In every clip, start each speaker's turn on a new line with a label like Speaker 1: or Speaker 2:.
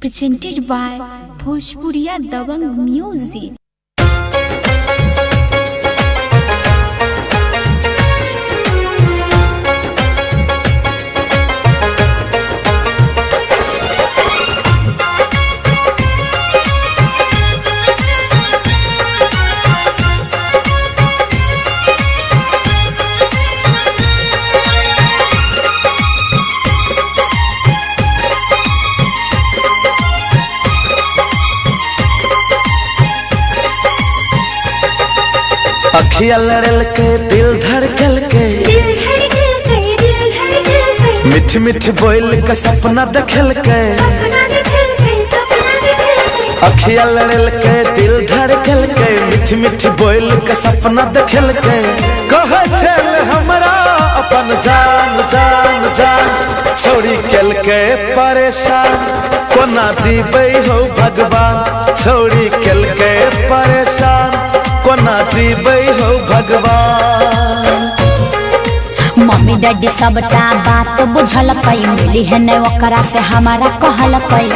Speaker 1: presented by Bhojpuriya Dabang Music.
Speaker 2: अखिया लड़ल के दिल धड़कल के मिठ मिठ बोल के सपना देखल के अखिया लड़ल के दिल धड़कल के मिठ मिठ बोल के सपना देखल के कह चल हमरा अपन जान जान जान छोड़ी कल के परेशान कोना जीबै हो भगवान छोड़ी कल के परेशान कोना जीबै हो भगवान।
Speaker 3: मम्मी डैडी सबटा बात बुझल कई मिली है न ओकरा से हमारा कहल कई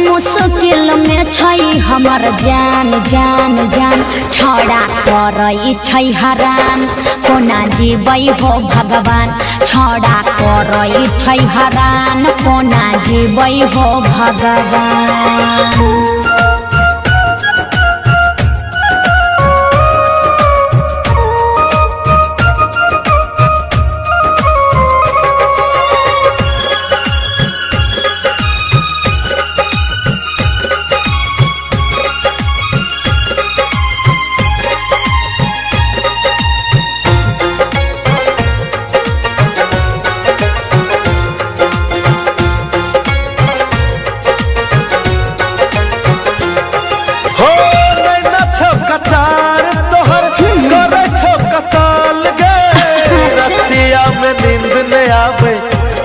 Speaker 3: मुश्किल में छई हमर जान जान जान छोड़ा करई छई हरान कोना जीबै हो भगवान छोड़ा करई छई हरान कोना जीबै हो भगवान।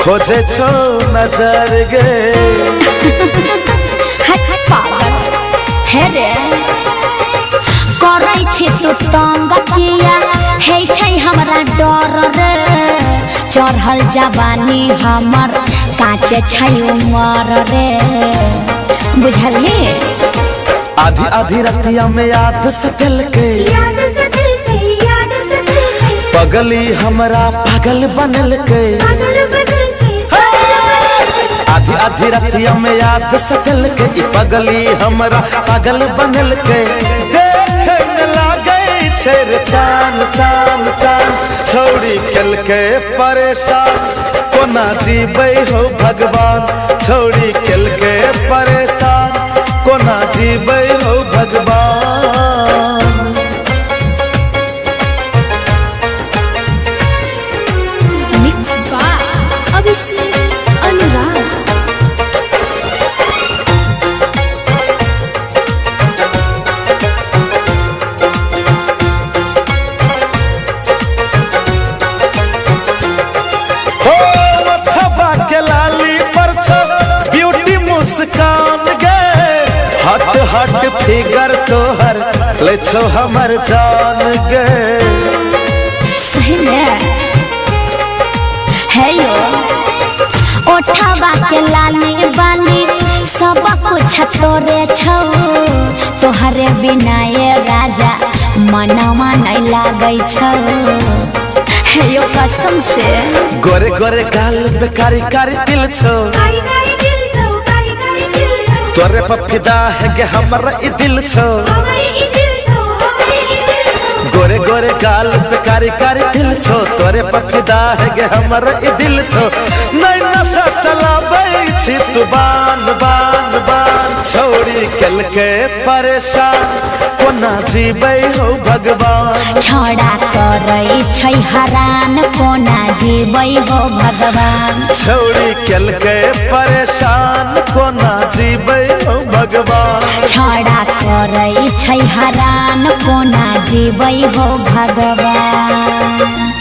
Speaker 2: खोजे छो नजर गे
Speaker 3: हे रे करै छी तू तंग किया हे छै हमरा डर रे चढ़ल जवानी हमर काचे छै उमर रे बुझली
Speaker 2: आधी आधी रतिया में याद सतल के पगली हमरा पागल बनल के आधी आधी रतिया में याद सतल के पगली हमरा पागल बनल के देखे में लागे छे रे चान चान चान छोड़ी कल के परेशान कोना जीबै हो भगवान छोड़ी कल के परेशान कोना जीबै हो भगवान।
Speaker 1: Mixed by Abhishek Anurag.
Speaker 2: हट हट फिगर तोहर ले छो हमर जान गे
Speaker 3: सही में है यो ओठवा के लाली बाली सब कुछ तोरे छौ तोहरे बिना ये राजा मनवा नहीं लागै छौ है यो कसम से
Speaker 2: गोरे गोरे गाल पे कारी कारी दिल छौ तोरे पर फिदा है के हमरा ई दिल छौ गोरे गोरे गाल पे कारी कारी दिल छौ तोरे पर फिदा है के हमरा ई दिल छौ नहीं नशा चलाबै छी तू बान बान बान छोड़ी कल के परेशान कोना जीबै हो भगवान
Speaker 3: छोड़ा करई छै हरान कोना जीबै हो भगवान
Speaker 2: छोड़ी कल के परेशान कोना जीबै हो भगवान
Speaker 3: छोड़ा करई छै हरान कोना जीबै हो भगवान।